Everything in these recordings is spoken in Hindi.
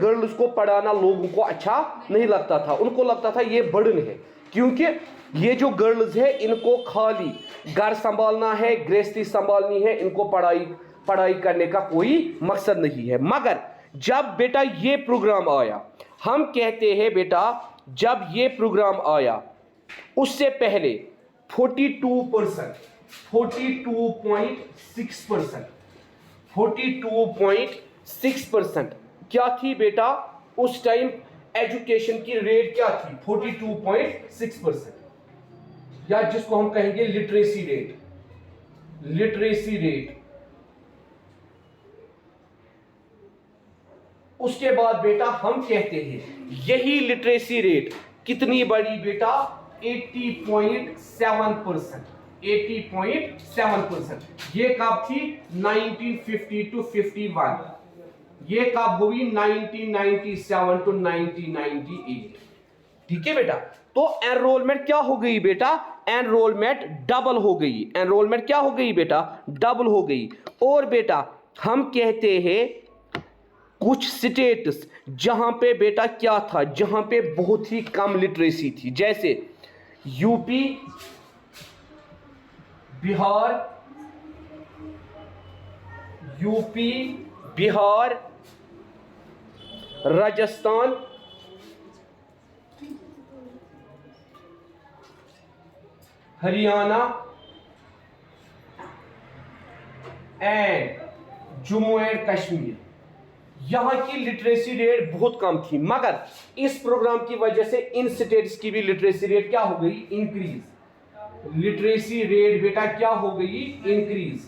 गर्ल्स को पढ़ाना लोगों को अच्छा नहीं लगता था, उनको लगता था ये बर्डन है, क्योंकि ये जो गर्ल्स है इनको खाली घर संभालना है, गृहस्थी संभालनी है, इनको पढ़ाई करने का कोई मकसद नहीं है। मगर जब बेटा ये प्रोग्राम आया, हम कहते हैं बेटा जब ये प्रोग्राम आया उससे पहले 42%, 42.6% क्या थी बेटा उस टाइम एजुकेशन की रेट क्या थी? 42.6%, या जिसको हम कहेंगे लिटरेसी रेट। उसके बाद बेटा हम कहते हैं यही लिटरेसी रेट कितनी बड़ी बेटा? 80.7%। 80.7%। ये कब थी? 1950 to 51। ये कब हुई? 1997 to 1998। ठीक है बेटा। तो एनरोलमेंट क्या हो गई बेटा? एनरोलमेंट डबल हो गई। एनरोलमेंट क्या हो गई बेटा? डबल हो गई। और बेटा हम कहते हैं कुछ स्टेट्स जहां पे बेटा क्या था, जहां पे बहुत ही कम लिटरेसी थी, जैसे UP, Bihar, Rajasthan, Haryana and Jammu and Kashmir. यहां की लिटरेसी रेट बहुत कम थी, मगर इस प्रोग्राम की वजह से इन स्टेट्स की भी लिटरेसी रेट क्या हो गई? इंक्रीज। लिटरेसी रेट बेटा क्या हो गई? इंक्रीज।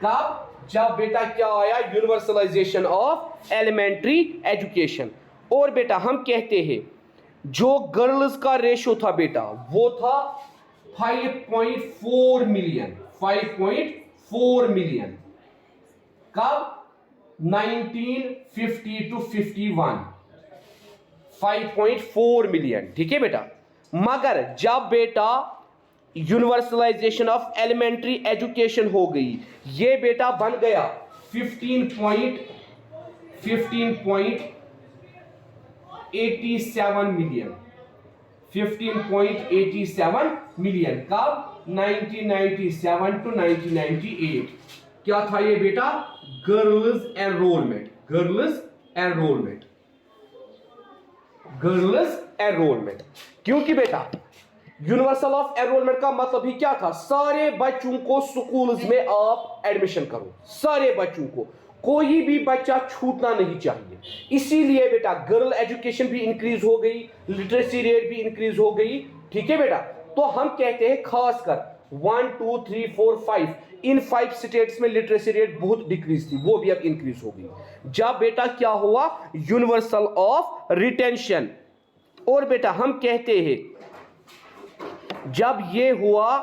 कब? जब बेटा क्या आया? Universalisation of elementary education. और बेटा हम कहते हैं जो गर्ल्स का रेशो था बेटा वो था 5.4 मिलियन। 5.4 मिलियन कब? 1950 to 51। 5.4 मिलियन। ठीक है बेटा। मगर जब बेटा यूनिवर्सलाइजेशन ऑफ एलिमेंट्री एजुकेशन हो गई, ये बेटा बन गया 15.87 मिलियन। 15.87 मिलियन कब? 1997 to 1998। क्या था ये बेटा? Girls enrolment. क्योंकि बेटा यूनिवर्सल ऑफ एनरोलमेंट का मतलब ही क्या था? सारे बच्चों को स्कूल्स में आप एडमिशन करो, सारे बच्चों को, कोई भी बच्चा छूटना नहीं चाहिए। इसीलिए बेटा गर्ल एजुकेशन भी इंक्रीज हो गई, लिटरेसी रेट भी इंक्रीज हो गई। ठीक है बेटा। तो हम कहते हैं खासकर 1 2 3 4 5 इन 5 स्टेट्स में लिटरेसी रेट बहुत डिक्रीज थी, वो भी अब इंक्रीज हो गई जब बेटा क्या हुआ? Universal of retention. और बेटा हम कहते हैं जब ये हुआ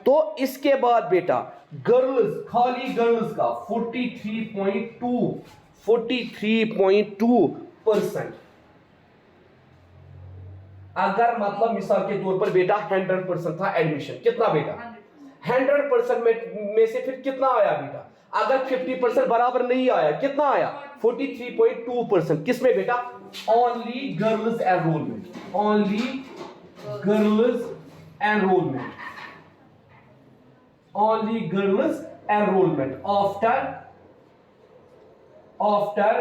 तो इसके बाद बेटा गर्ल्स, खाली गर्ल्स का 43.2%। अगर मतलब मिसाल के तौर पर बेटा 100% था एडमिशन, कितना बेटा? 100% में से फिर कितना आया बेटा? अगर 50% बराबर नहीं आया, कितना आया? 43.2%। किसमें बेटा? Only girls enrolment. After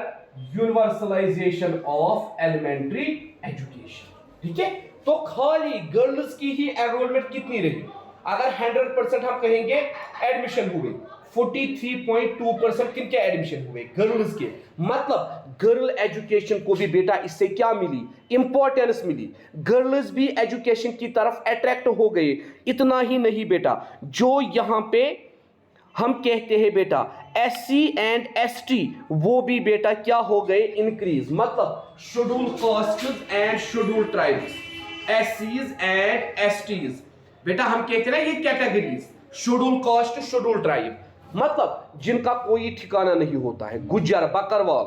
universalisation of elementary education. ठीक है। तो खाली गर्ल्स की ही एनरोलमेंट कितनी रही? अगर 100% हम कहेंगे एडमिशन हुए, 43.2% किनके एडमिशन हुए? गर्ल्स के। मतलब गर्ल एजुकेशन को भी बेटा इससे क्या मिली? इंपॉर्टेंस मिली। गर्ल्स भी एजुकेशन की तरफ अट्रैक्ट हो गए। इतना ही नहीं बेटा, जो यहां पे हम कहते हैं बेटा SC एंड ST, वो भी बेटा क्या हो गए? इंक्रीज। मतलब schedule castes and schedule tribes, SCs and STs। बेटा हम कहते हैं ना ये categories, schedule caste, schedule tribe, मतलब जिनका कोई ठिकाना नहीं होता है, गुज्जर, बकरवाल,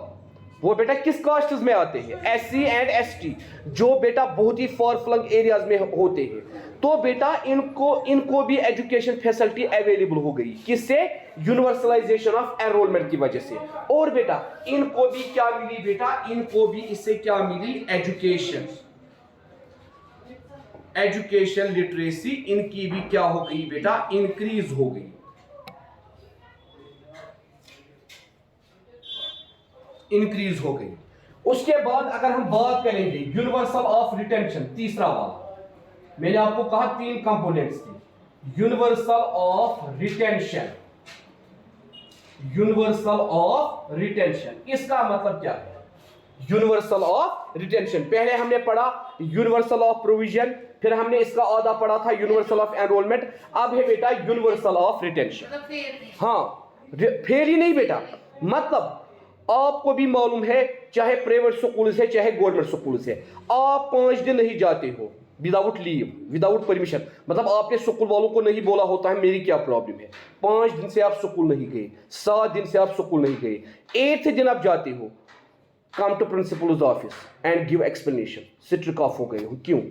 वो बेटा किस कास्ट्स में आते हैं? SC एंड ST, जो बेटा बहुत ही फार फ्लंग एरियाज में होते हैं। तो बेटा इनको भी एजुकेशन फैसिलिटी अवेलेबल हो गई, किससे? यूनिवर्सलाइजेशन ऑफ एनरोलमेंट की वजह से। और बेटा इनको भी क्या मिली बेटा? इनको भी इससे क्या मिली? एजुकेशन लिटरेसी इनकी भी क्या हो गई बेटा? इंक्रीज हो गई। इंक्रीज हो गई। उसके बाद अगर हम बात करेंगे यूनिवर्सल ऑफ रिटेंशन, तीसरा वाला, मैंने आपको कहा 3 कंपोनेंट्स थी। Universal of retention, universal of retention, इसका मतलब क्या है? यूनिवर्सल ऑफ रिटेंशन पहले हमने पढ़ा यूनिवर्सल ऑफ प्रोविजन, फिर हमने इसका आधा पढ़ा था यूनिवर्सल ऑफ एनरोलमेंट, अब है बेटा यूनिवर्सल ऑफ रिटेंशन। हाँ, फेल ही नहीं बेटा, मतलब आपको भी मालूम है चाहे प्राइवेट स्कूल से चाहे गवर्नमेंट स्कूल से, आप 5 दिन नहीं जाते हो विदाउट लीव, विदाउट परमिशन, मतलब आपने स्कूल वालों को नहीं बोला होता है मेरी क्या प्रॉब्लम है, 5 दिन से आप स्कूल नहीं गए, 7 दिन से आप स्कूल नहीं गए, 8th दिन आप जाते हो, come to principal's office and give explanation, struck off हो गए हो। क्यों?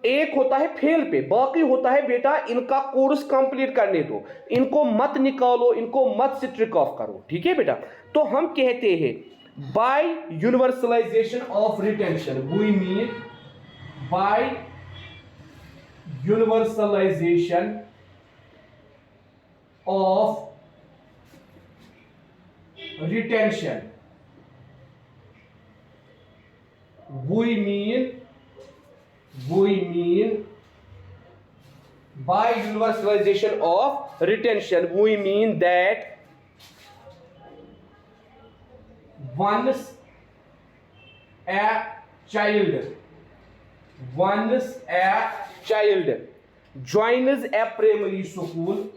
एक होता है फेल पे, बाकी होता है बेटा इनका कोर्स कंप्लीट करने दो, इनको मत निकालो, इनको मत स्ट्रिक ऑफ करो, ठीक है बेटा। तो हम कहते हैं by universalisation of retention we mean by universalisation of retention we mean by universalization of retention we mean that once a child joins a primary school,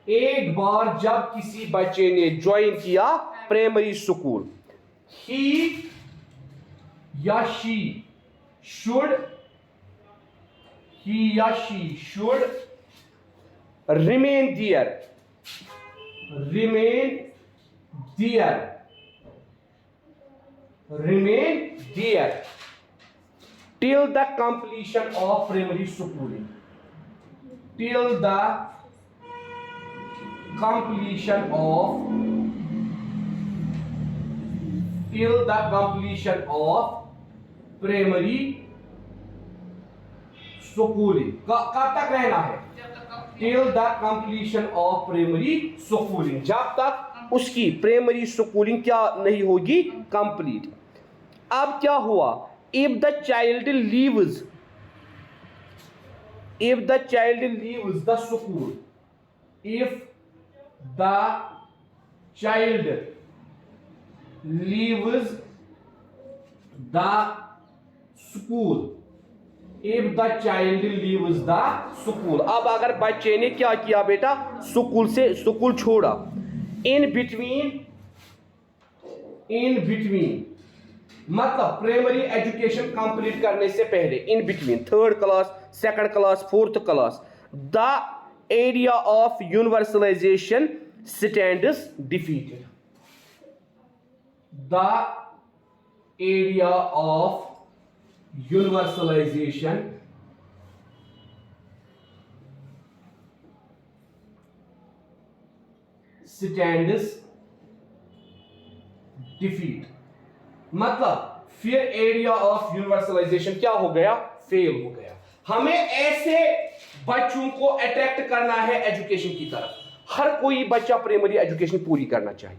एक बार जब किसी बच्चे ने ज्वाइन किया प्राइमरी स्कूल, ही या she should remain there till the completion of primary schooling, till the completion of primary schooling। कब तक रहना है? till the completion of primary schooling, जब तक उसकी प्राइमरी स्कूलिंग क्या नहीं होगी? कंप्लीट। अब क्या हुआ? if the child leaves the school, if the child leaves the school, अब अगर बच्चे ने क्या किया बेटा? स्कूल छोड़ा, इन बिटवीन मतलब प्राइमरी एजुकेशन कंप्लीट करने से पहले, in between 3rd class, 2nd class, 4th class, the area of universalization stands defeated. The area of universalization stands defeat, मतलब फिर एरिया ऑफ यूनिवर्सलाइजेशन क्या हो गया? फेल हो गया। हमें ऐसे बच्चों को अट्रैक्ट करना है एजुकेशन की तरफ, हर कोई बच्चा प्राइमरी एजुकेशन पूरी करना चाहिए।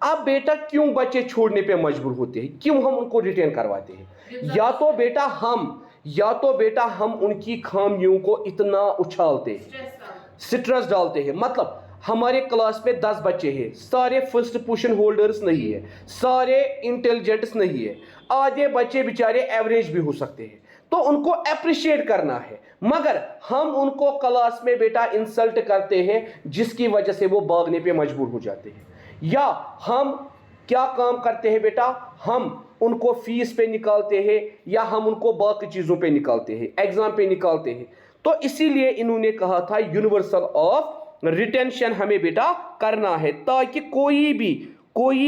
अब बेटा क्यों बच्चे छोड़ने पे मजबूर होते हैं? क्यों हम उनको रिटेन करवाते हैं? या तो बेटा हम उनकी खामियों को इतना उछालते हैं, स्ट्रेस डालते हैं, मतलब हमारे क्लास में 10 बच्चे हैं, सारे फर्स्ट पोजीशन होल्डर्स नहीं है, सारे इंटेलिजेंट्स नहीं है, आधे बच्चे बेचारे एवरेज भी हो सकते हैं, तो उनको अप्रिशिएट करना है, मगर हम उनको क्लास में बेटा इंसल्ट करते हैं जिसकी वजह से वो भागने पे मजबूर हो जाते हैं। या हम क्या काम करते हैं बेटा? हम उनको फीस पे निकालते हैं या हम उनको बाकी चीज़ों पे निकालते हैं, एग्ज़ाम पे निकालते हैं। तो इसीलिए इन्होंने कहा था यूनिवर्सल ऑफ रिटेंशन हमें बेटा करना है, ताकि कोई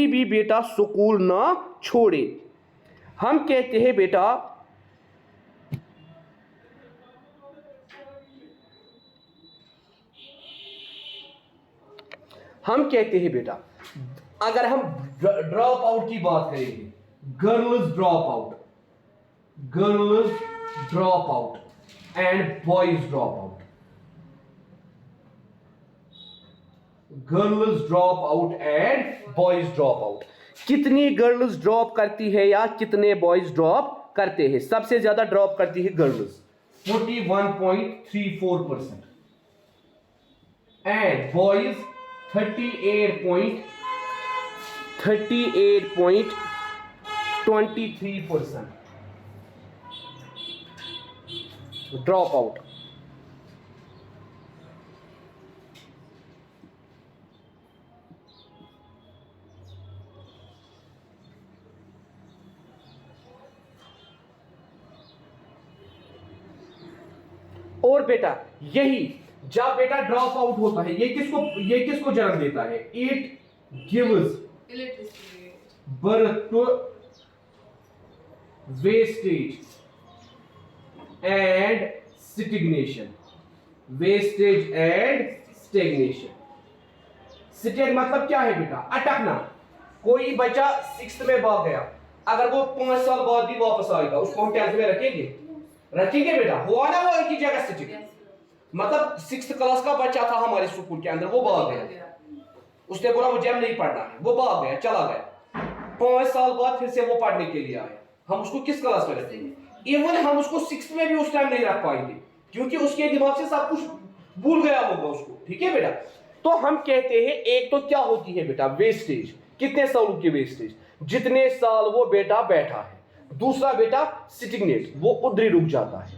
भी बेटा स्कूल ना छोड़े। हम कहते हैं बेटा अगर हम ड्रॉप आउट की बात करेंगे, girls drop out and boys drop out, girls drop out and boys drop out, कितनी गर्ल्स ड्रॉप करती है या कितने बॉयज ड्रॉप करते हैं? सबसे ज्यादा ड्रॉप करती है girls 41.34% and boys 38.23% drop out. और बेटा यही जब बेटा ड्रॉप आउट होता है, ये किसको जन्म देता है? It gives birth to wastage and stagnation. Stag मतलब क्या है बेटा? अटकना। कोई बच्चा 6th में भाग गया, अगर वो 5 साल बाद भी वापस आएगा, उसको हम 10th में रखेंगे बेटा? हुआ ना वो एक ही जगह स्टिक। मतलब 6th क्लास का बच्चा था हमारे स्कूल के अंदर, वो भाग गया, उसने बोला मुझे अब नहीं पढ़ना है, वो भाग गया, चला गया। 5 साल बाद फिर से वो पढ़ने के लिए आया, हम उसको किस क्लास में रखेंगे? इवन हम उसको 6th में भी उस टाइम नहीं रख पाएंगे, क्योंकि उसके दिमाग से सब कुछ भूल गया होगा उसको। ठीक है बेटा? तो हम कहते हैं एक तो क्या होती है बेटा? वेस्टेज। कितने सालों की वेस्टेज? जितने साल वो बेटा बैठा है। दूसरा बेटा स्टिग्नेट, वो उधर ही रुक जाता है,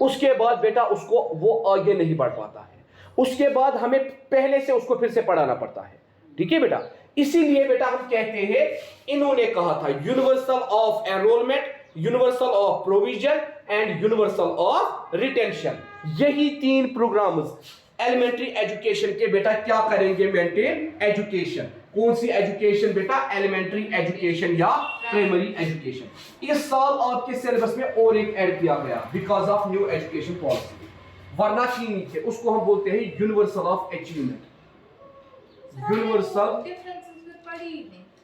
उसके बाद बेटा उसको वो आगे नहीं बढ़ पाता है, उसके बाद हमें पहले से उसको फिर से पढ़ाना पड़ता है। ठीक है बेटा? इसीलिए बेटा हम कहते हैं, इन्होंने कहा था universal of enrolment, universal of provision and universal of retention. यही 3 प्रोग्राम्स एलिमेंट्री एजुकेशन के बेटा क्या करेंगे? Maintain education. कौन सी एजुकेशन बेटा? एलिमेंट्री एजुकेशन या प्राइमरी एजुकेशन। इस साल आपके सिलेबस में और एक ऐड किया गया because of new education policy, वरना की नहीं थे। उसको हम बोलते हैं universal of achievement. Universal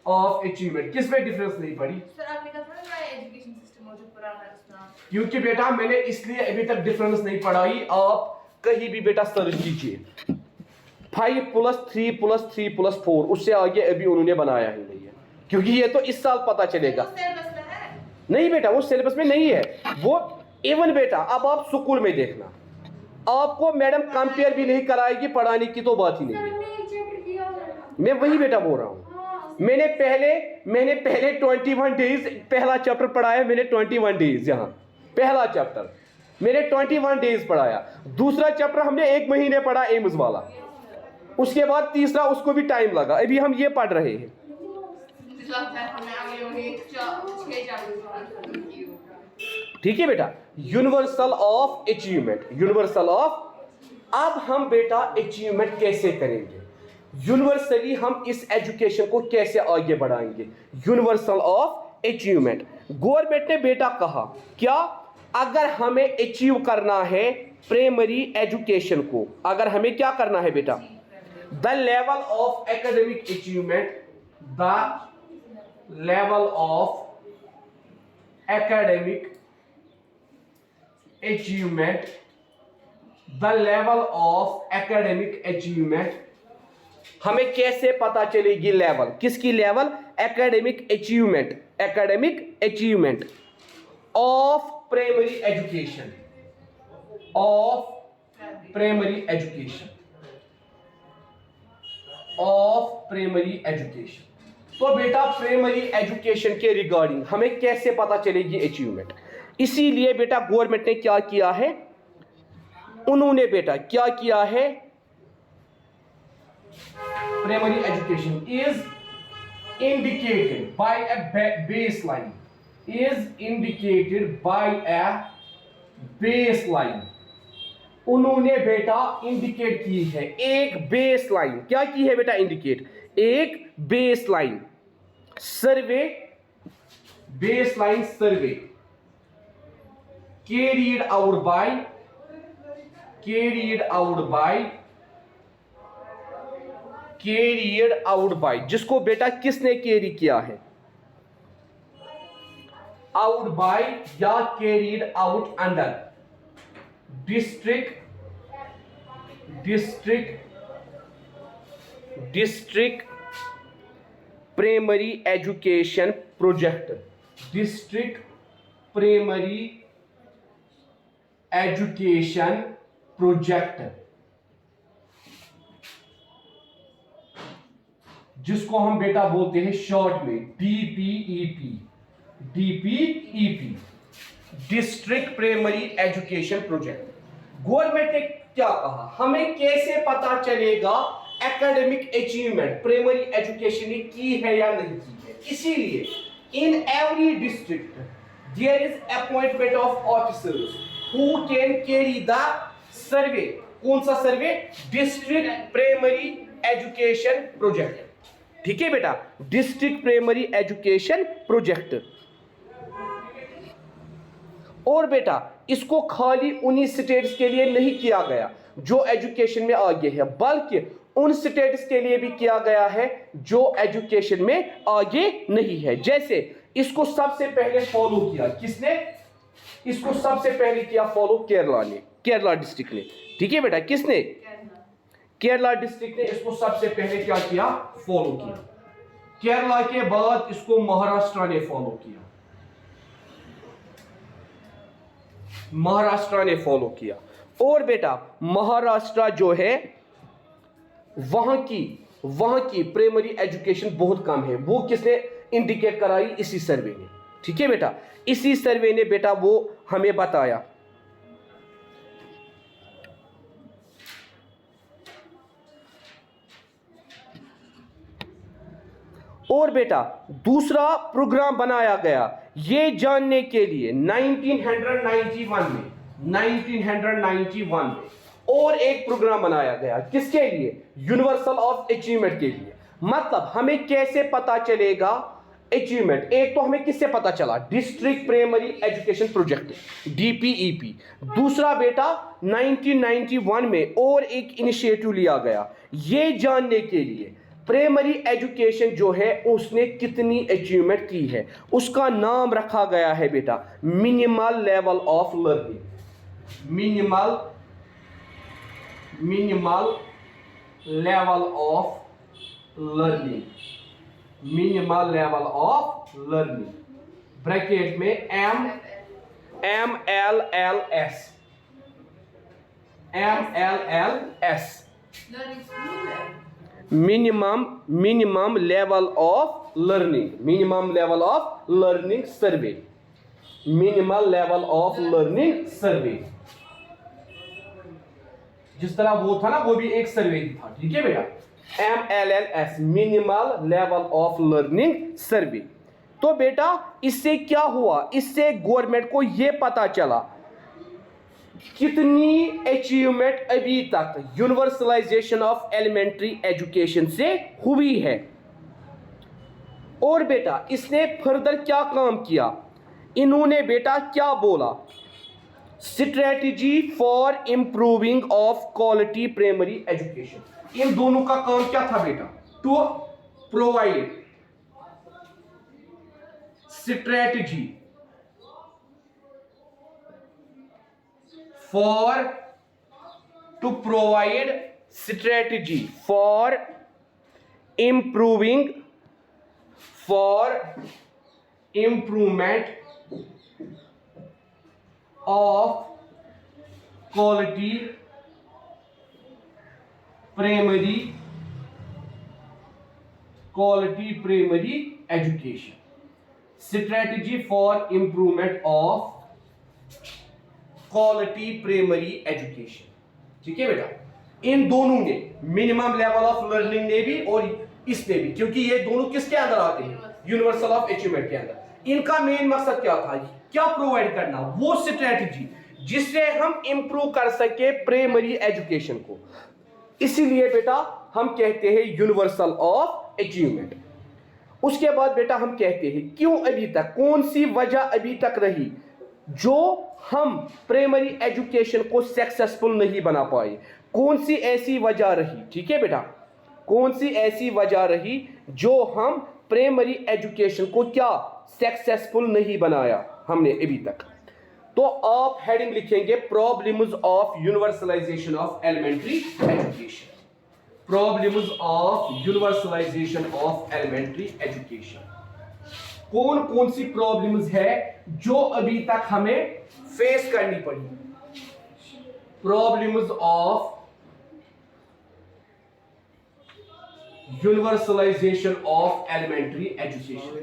of achievement. किस में डिफरेंस नहीं पड़ी? एजुकेशन सिस्टम जो पुराना है उसका। क्योंकि बेटा मैंने इसलिए अभी तक डिफरेंस नहीं पढ़ाई, आप कहीं भी बेटा सर्च कीजिए 5+3+3+4, उससे आगे अभी उन्होंने बनाया ही नहीं है, क्योंकि ये तो इस साल पता चलेगा। नहीं बेटा, वो सिलेबस में नहीं है वो। इवन बेटा अब आप स्कूल में देखना, आपको मैडम कंपेयर भी नहीं कराएगी, पढ़ाने की तो बात ही नहीं है। मैं वही बेटा बोल रहा हूँ। मैंने पहले 21 डेज पहला चैप्टर पढ़ाया, मैंने 21 डेज, यहाँ पहला चैप्टर मैंने 21 डेज पढ़ाया। दूसरा चैप्टर हमने 1 महीने पढ़ा एम्स वाला, उसके बाद तीसरा, उसको भी टाइम लगा। अभी हम ये पढ़ रहे हैं। ठीक है बेटा? Universal of achievement, universal of. अब हम बेटा अचीवमेंट कैसे करेंगे? यूनिवर्सली हम इस एजुकेशन को कैसे आगे बढ़ाएंगे? Universal of achievement. गवर्नमेंट ने बेटा कहा क्या? अगर हमें अचीव करना है प्राइमरी एजुकेशन को, अगर हमें क्या करना है बेटा? The level of academic achievement, the level of academic achievement, the level of academic achievement. हमें कैसे पता चलेगी लेवल? किसकी level? Academic achievement, academic achievement of primary education, of primary education, of primary education. तो बेटा प्राइमरी एजुकेशन के रिगार्डिंग हमें कैसे पता चलेगी अचीवमेंट? इसीलिए बेटा गवर्नमेंट ने क्या किया है? उन्होंने बेटा क्या किया है? Primary education is indicated by a baseline, is indicated by a baseline. उन्होंने बेटा इंडिकेट की है एक बेस लाइन. क्या की है बेटा? इंडिकेट एक base line survey, base line survey carried out by जिसको बेटा किसने कैरी किया है? आउट बाय या carried out under District Primary Education Project. District Primary Education Project, जिसको हम बेटा बोलते हैं शॉर्ट में DPEP. District Primary Education Project. Government ने क्या कहा? हमें कैसे पता चलेगा एकेडमिक अचीवमेंट प्राइमरी एजुकेशन ने की है या नहीं की है? इसीलिए in every district there is appointment of officers who can carry the survey. कौन सा सर्वे? District Primary Education Project. ठीक है बेटा, डिस्ट्रिक्ट प्राइमरी एजुकेशन प्रोजेक्ट. और बेटा इसको खाली उन्हीं स्टेट्स के लिए नहीं किया गया जो एजुकेशन में आगे है, बल्कि उन स्टेट्स के लिए भी किया गया है जो एजुकेशन में आगे नहीं है. जैसे इसको सबसे पहले फॉलो किया किसने? इसको सबसे पहले किया फॉलो केरला ने, केरला डिस्ट्रिक्ट ने. ठीक है बेटा, किसने? केरला डिस्ट्रिक्ट ने इसको सबसे पहले क्या किया? फॉलो किया. केरला के बाद इसको महाराष्ट्र ने फॉलो किया. महाराष्ट्र ने फॉलो किया. और बेटा महाराष्ट्र जो है वहां की प्राइमरी एजुकेशन बहुत कम है. वो किसने इंडिकेट कराई? इसी सर्वे ने. ठीक है बेटा, इसी सर्वे ने बेटा वो हमें बताया. और बेटा दूसरा प्रोग्राम बनाया गया ये जानने के लिए 1991 में और एक प्रोग्राम बनाया गया. किसके लिए? यूनिवर्सल ऑफ अचीवमेंट के लिए. मतलब हमें कैसे पता चलेगा अचीवमेंट? एक तो हमें किससे पता चला? District Primary Education Project DPEP. दूसरा बेटा 1991 में और एक इनिशिएटिव लिया गया ये जानने के लिए प्राइमरी एजुकेशन जो है उसने कितनी अचीवमेंट की है. उसका नाम रखा गया है बेटा minimal level of learning. Minimal level of learning. Minimal level of learning bracket में MLLS. Minimum level of learning. Minimum level of learning survey. Minimal level of learning survey. जिस तरह वो था ना वो भी एक सर्वे था. ठीक है बेटा, MLLS minimal level of learning survey. तो बेटा इससे क्या हुआ? इससे गवर्नमेंट को यह पता चला कितनी अचीवमेंट अभी तक यूनिवर्सलाइजेशन ऑफ एलिमेंट्री एजुकेशन से हुई है. और बेटा इसने फर्दर क्या काम किया? इन्होंने बेटा क्या बोला? Strategy for improving of quality primary education. इन दोनों का काम क्या था बेटा? To provide strategy for improvement of quality primary education. Strategy for improvement of quality primary education. ठीक है बेटा, इन दोनों ने मिनिमम लेवल ऑफ लर्निंग ने भी और इसमें भी, क्योंकि ये दोनों किसके अंदर आते हैं, यूनिवर्सल ऑफ अचीवमेंट के अंदर। इनका मेन मकसद क्या था, क्या प्रोवाइड करना, वो स्ट्रेटजी जिससे हम इंप्रूव कर सके प्राइमरी एजुकेशन को। इसीलिए बेटा हम कहते हैं यूनिवर्सल ऑफ अचीवमेंट। उसके बाद बेटा हम कहते हैं क्यों अभी तक, कौन सी वजह अभी तक रही जो हम प्राइमरी एजुकेशन को सक्सेसफुल नहीं बना पाए, कौन सी ऐसी वजह रही, ठीक है बेटा, कौन सी ऐसी वजह रही जो हम प्राइमरी एजुकेशन को क्या सक्सेसफुल नहीं बनाया हमने अभी तक। तो आप हेडिंग लिखेंगे problems of universalisation of elementary education, problems of universalisation of elementary education. कौन कौन सी प्रॉब्लम्स है जो अभी तक हमें फेस करनी पड़ी, problems of universalisation of elementary education,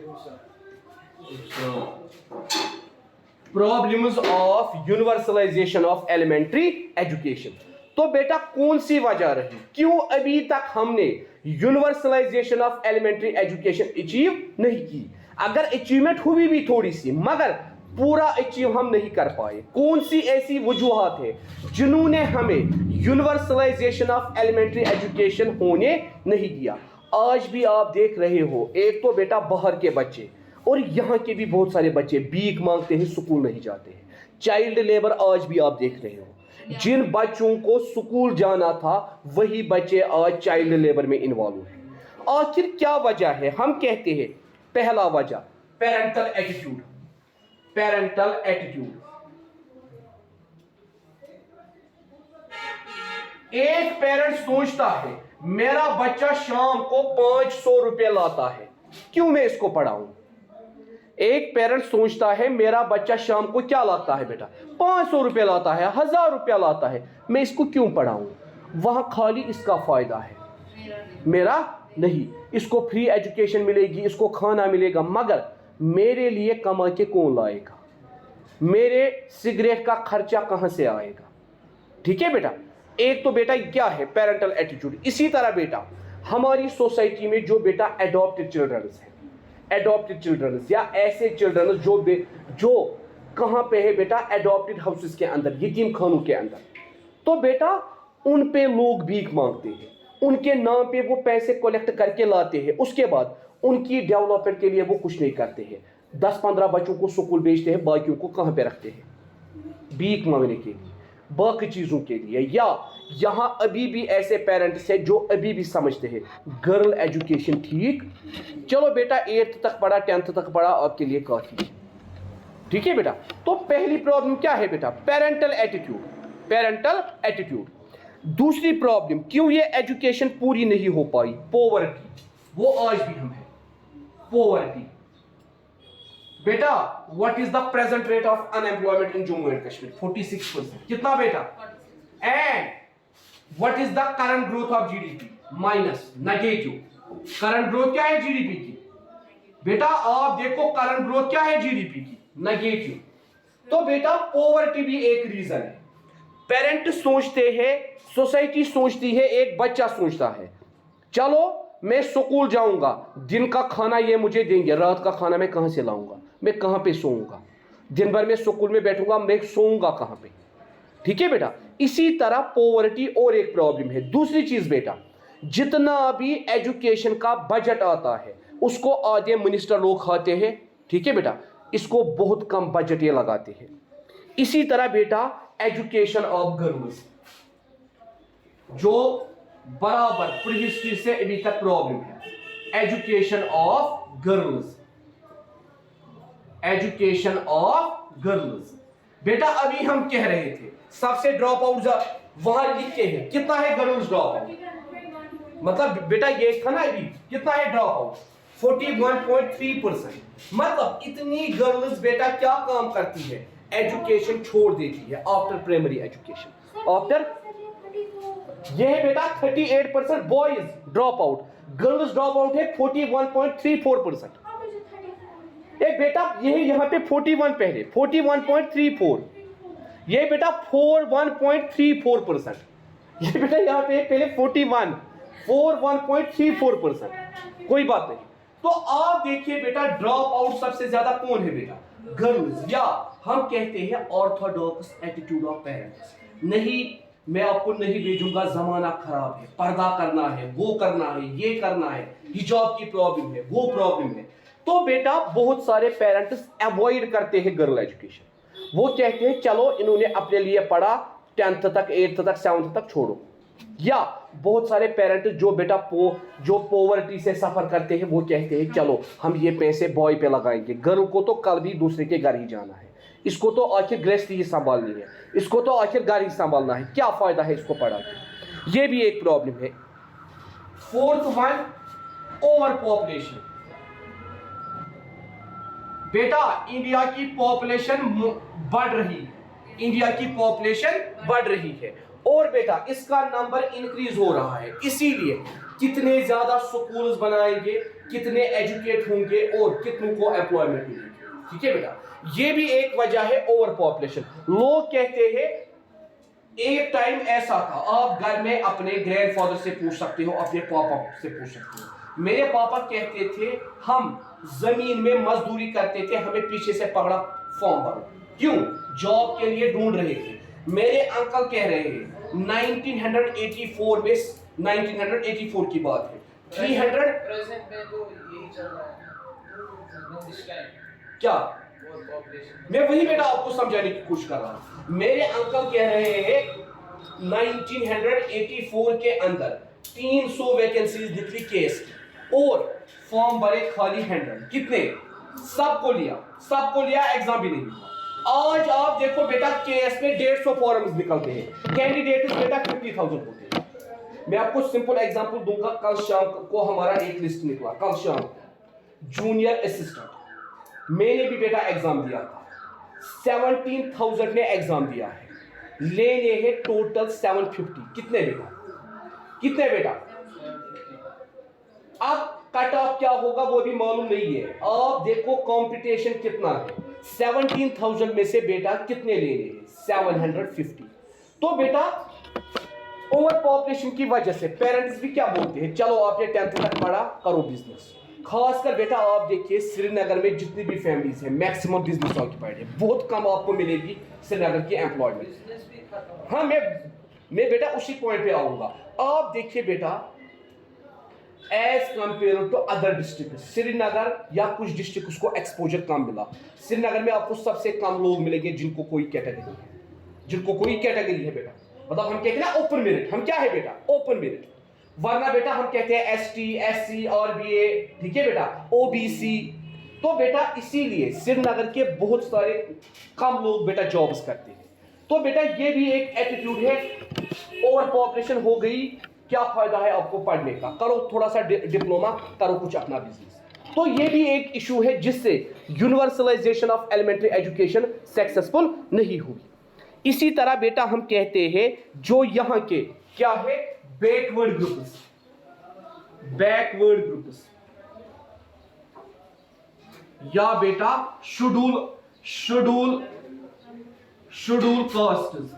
problems of universalisation of elementary education. तो बेटा कौन सी वजह रही, क्यों अभी तक हमने universalisation of elementary education achieve नहीं की। अगर अचीवमेंट हुई भी थोड़ी सी, मगर पूरा अचीव हम नहीं कर पाए। कौन सी ऐसी वजूहात है जिन्होंने हमें यूनिवर्सलाइजेशन ऑफ एलिमेंट्री एजुकेशन होने नहीं दिया। आज भी आप देख रहे हो, एक तो बेटा बाहर के बच्चे और यहाँ के भी बहुत सारे बच्चे भीख मांगते हैं, स्कूल नहीं जाते हैं। चाइल्ड लेबर आज भी आप देख रहे हो, जिन बच्चों को स्कूल जाना था वही बच्चे आज चाइल्ड लेबर में इन्वॉल्व हैं। आखिर क्या वजह है, हम कहते हैं पहला वजह पेरेंटल एटीट्यूड, पेरेंटल एटीट्यूड। एक पेरेंट सोचता है मेरा बच्चा शाम को 500 रुपए लाता है, क्यों मैं इसको पढ़ाऊं। एक पेरेंट सोचता है मेरा बच्चा शाम को क्या लाता है बेटा, 500 रुपए लाता है, 1000 रुपया लाता है, मैं इसको क्यों पढ़ाऊं। वहां खाली इसका फायदा है, मेरा नहीं। इसको फ्री एजुकेशन मिलेगी, इसको खाना मिलेगा, मगर मेरे लिए कमा के कौन लाएगा, मेरे सिगरेट का खर्चा कहां से आएगा। ठीक है बेटा, एक तो बेटा क्या है पेरेंटल एटीट्यूड। इसी तरह बेटा हमारी सोसाइटी में जो बेटा एडॉप्टेड चिल्ड्रंस है, एडॉप्टेड चिल्ड्रंस या ऐसे चिल्ड्रंस जो कहां पे है बेटा, एडॉप्टेड हाउसेस के अंदर, यतीम खानों के अंदर, तो बेटा उन पे लोग भीख मांगते हैं, उनके नाम पे वो पैसे कलेक्ट करके लाते हैं, उसके बाद उनकी डेवलपमेंट के लिए वो कुछ नहीं करते हैं। 10-15 बच्चों को स्कूल भेजते हैं, बाकियों को कहां पे रखते हैं, भीख मांगने के लिए, बाकी चीजों के लिए। या यहां अभी भी ऐसे पेरेंट्स हैं जो अभी भी समझते हैं गर्ल एजुकेशन ठीक, चलो बेटा 8th तक पढ़ा, 10th तक पढ़ा, आपके लिए काफी है। ठीक है बेटा, तो पहली प्रॉब्लम क्या है बेटा, पेरेंटल एटीट्यूड, पेरेंटल एटीट्यूड। दूसरी प्रॉब्लम क्यों ये एजुकेशन पूरी नहीं हो पाई, पॉवर्टी, वो आज भी हम है, पॉवर्टी। बेटा what is the present rate of unemployment in Jammu and Kashmir, 46%। कितना बेटा, and what is the current growth of GDP, minus, negative. Current growth क्या है जीडीपी की, बेटा आप देखो करंट ग्रोथ क्या है जीडीपी की, नेगेटिव। तो बेटा पॉवर्टी भी एक रीजन है। पेरेंट सोचते हैं, सोसाइटी सोचती है, एक बच्चा सोचता है चलो मैं स्कूल जाऊंगा, दिन का खाना ये मुझे देंगे, रात का खाना मैं कहां से लाऊंगा, मैं कहां पे सोऊंगा, दिन भर में स्कूल में बैठूंगा, मैं सोऊंगा कहां पे। ठीक है बेटा, इसी तरह पॉवर्टी और एक प्रॉब्लम है। दूसरी चीज बेटा, जितना भी एजुकेशन का बजट आता है उसको आधे मिनिस्टर लोग खाते हैं। ठीक है बेटा, इसको बहुत कम बजट ये लगाते हैं। इसी तरह बेटा एजुकेशन ऑफ गर्ल्स, जो बराबर प्री हिस्ट्री से अभी तक प्रॉब्लम है, education of girls, education of girls. बेटा अभी हम कह रहे थे सबसे ड्रॉप आउट वहां लिखे हैं, कितना है गर्ल्स ड्रॉप आउट, मतलब बेटा ये था ना अभी, कितना है ड्रॉप आउट, 41.3%। मतलब इतनी गर्ल्स बेटा क्या काम करती है, एजुकेशन छोड़ देती है आफ्टर प्राइमरी एजुकेशन। आफ्टर ये है बेटा 38% boys drop out, girls drop out है 41.34%। एक बेटा ये यहाँ पे 41 पहले 41.34, ये बेटा 41.34%, ये बेटा यहाँ पे पहले 41.34%। कोई बात नहीं। तो आप देखिए बेटा, ड्रॉप आउट सबसे ज्यादा कौन है बेटा? गर्ल्स, या हम कहते हैं ऑर्थोडॉक्स एटीट्यूड ऑफ पेरेंट्स। नहीं, मैं आपको नहीं भेजूंगा, जमाना खराब है, पर्दा करना है, वो करना है, ये करना है, हिजाब की प्रॉब्लम है, वो प्रॉब्लम है। तो बेटा बहुत सारे पेरेंट्स अवॉइड करते हैं गर्ल एजुकेशन। वो कहते हैं चलो इन्होंने अपने लिए पढ़ा, 10th तक, 8th तक, 7th तक छोड़ो। या बहुत सारे पेरेंट्स जो बेटा जो पॉवर्टी से सफर करते हैं, वो कहते हैं चलो हम ये पैसे बॉय पे लगाएंगे, गर्ल को तो कल भी दूसरे के घर ही जाना है, इसको तो आखिर गृहस्थी ही संभालनी है, इसको तो आखिर घर ही संभालना है, क्या फायदा है इसको पढ़ा के। ये भी एक प्रॉब्लम है। Fourth one, over population. बेटा इंडिया की पॉपुलेशन बढ़ रही है, इंडिया की पॉपुलेशन बढ़ रही है, और बेटा इसका नंबर इंक्रीज हो रहा है। इसीलिए कितने ज्यादा स्कूल्स बनाएंगे, कितने एजुकेट होंगे और कितनों को एम्प्लॉयमेंट मिलेगी। ठीक है बेटा, ये भी एक वजह है ओवर पॉपुलेशन। लोग कहते हैं, एक टाइम ऐसा था, आप घर में अपने ग्रैंडफादर से पूछ सकते हो, अपने पापा से पूछ सकते हो। मेरे पापा कहते थे हम जमीन में मजदूरी करते थे, हमें पीछे से पकड़ा फॉर्म भरो। क्यों? जॉब के लिए ढूंढ रहे थे। मेरे अंकल कह रहे हैं 1984 में, 1984 की बात है, 300 प्रेजेंट में तो यही चल रहा है क्या, मैं वही बेटा आपको समझाने की कोशिश कर रहा हूं। मेरे अंकल कह रहे हैं 1984 के अंदर 300 वैकेंसीज निकली केस की, और फॉर्म भरे खाली 100। कितने? सबको लिया, एग्जाम भी नहीं हुआ। आज आप देखो बेटा, केएस में 150 फॉर्म्स निकलते हैं, कैंडिडेट बेटा 50,000 होते हैं। मैं आपको सिंपल एग्जांपल दूंगा। कल शाम को हमारा एक लिस्ट निकला, कल शाम जूनियर असिस्टेंट, मैंने भी बेटा एग्जाम दिया था, 17,000 ने एग्जाम दिया है, लेने हैं टोटल 750। कितने बेटा? अब कट ऑफ क्या होगा वो भी मालूम नहीं है। आप देखो कंपटीशन कितना है, 17,000 में से बेटा कितने लेने हैं? 750। तो बेटा ओवर पॉपुलेशन की वजह से पेरेंट्स भी क्या बोलते हैं, चलो आपने 10th तक पढ़ा, करो बिजनेस। खासकर बेटा आप देखिए श्रीनगर में जितनी भी फैमिलीज हैं, मैक्सिमम बिजनेस ऑक्यूपाइड है, बहुत कम आपको मिलेगी श्रीनगर की एम्प्लॉयमेंट। हाँ, मैं बेटा उसी पॉइंट पे आऊंगा। आप देखिए बेटा, as compare to other district, Srinagar या कुछ डिस्ट्रिक्ट उसको एक्सपोजर कम मिला। श्रीनगर में आपको सबसे कम लोग मिलेंगे जिनको कोई कैटेगरी है बेटा, मतलब हम कहते हैं ना ओपन मेरिट। हम क्या है बेटा? Open merit. वरना बेटा हम कहते हैं एसटी, एससी, आरबीए, ठीक है बेटा, ओबीसी। तो बेटा इसीलिए श्रीनगर के बहुत सारे कम लोग बेटा जॉब्स करते हैं। तो बेटा ये भी एक एटीट्यूड है, ओवर पॉपुलेशन हो गई, क्या फायदा है आपको पढ़ने का, करो थोड़ा सा डिप्लोमा, करो कुछ अपना बिजनेस। तो ये भी एक इशू है जिससे universalisation of elementary education successful नहीं हुई। इसी तरह बेटा हम कहते हैं जो यहाँ के क्या है, बैकवर्ड ग्रुप्स या बेटा शेड्यूल कास्ट्स,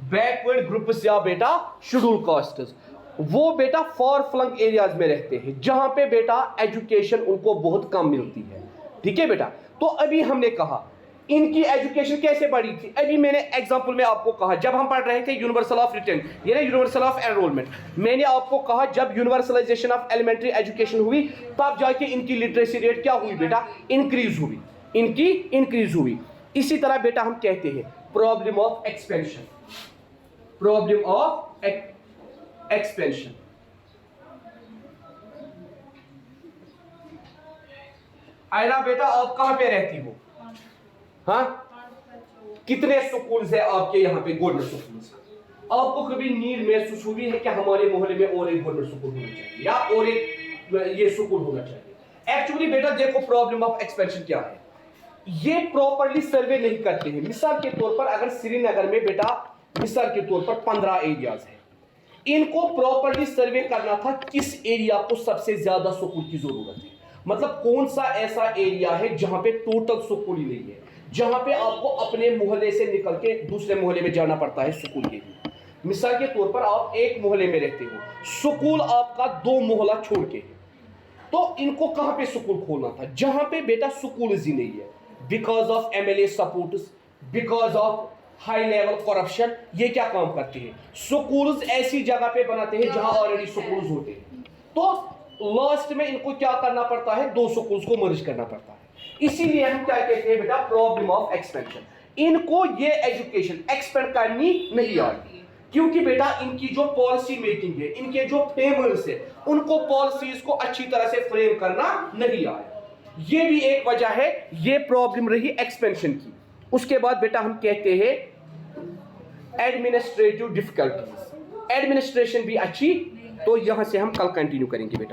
बैकवर्ड ग्रुप्स या बेटा शेड्यूल कास्ट्स, वो बेटा फॉर फ्लंग एरियाज में रहते हैं, जहां पे बेटा एजुकेशन उनको बहुत कम मिलती है। ठीक है बेटा, तो अभी हमने कहा इनकी एजुकेशन कैसे बढ़ी थी। अभी मैंने एग्जांपल में आपको कहा, जब हम पढ़ रहे थे यूनिवर्सल ऑफ रिटर्न, ये ना यूनिवर्सल ऑफ एनरोलमेंट, मैंने आपको कहा जब यूनिवर्सलाइजेशन ऑफ एलिमेंट्री एजुकेशन हुई तब जाके इनकी लिटरेसी रेट क्या हुई बेटा, इंक्रीज हुई। इसी तरह बेटा हम कहते हैं प्रॉब्लम ऑफ एक्सपेंशन, आयरा बेटा आप कहां पे रहती हो? हाँ, कितने स्कूल्स है आपके यहाँ पे गवर्नमेंट स्कूल्स? आपको कभी नीड महसूस हुई है कि हमारे मोहल्ले में और एक गवर्नमेंट स्कूल होना चाहिए या और एक ये स्कूल होना चाहिए? एक्चुअली बेटा देखो प्रॉब्लम ऑफ एक्सपेंशन क्या है, ये प्रॉपर्ली सर्वे नहीं करते हैं। मिसाल के तौर पर अगर श्रीनगर में बेटा मिसाल के तौर पर 15 एरियाज है, इनको प्रॉपर्ली सर्वे करना था किस एरिया को सबसे ज्यादा स्कूल की जरूरत है, मतलब कौन सा ऐसा एरिया है जहां पे टोटल स्कूल ही नहीं है, जहां पे आपको अपने मोहल्ले से निकल के दूसरे मोहल्ले में जाना पड़ता है स्कूल के लिए। मिसाल के तौर पर आप एक मोहल्ले में रहते हो, स्कूल आपका 2 मोहल्ला छोड़ के है, तो इनको कहां पे स्कूल खोलना था? जहां पे बेटा स्कूल ही नहीं है, because of MLA supports, because of high level corruption. ये क्या काम करते हैं? स्कूल्स ऐसी जगह पे बनाते हैं जहां ऑलरेडी स्कूल्स होते हैं, तो लास्ट में इनको क्या करना पड़ता है? 2 स्कूल्स को मर्ज करना पड़ता है। इसीलिए हम क्या कहते हैं बेटा? Problem of expansion. इनको ये एजुकेशन एक्सपेंड करनी नहीं आई, क्योंकि बेटा इनकी जो पॉलिसी मेकिंग है, इनके जो फेमर्स है, उनको पॉलिसीज को अच्छी तरह से फ्रेम करना नहीं आया। ये भी एक वजह है, ये प्रॉब्लम रही एक्सपेंशन की। उसके बाद बेटा हम कहते हैं एडमिनिस्ट्रेटिव डिफिकल्टीज। एडमिनिस्ट्रेशन भी अच्छी, तो यहां से हम कल कंटिन्यू करेंगे बेटा।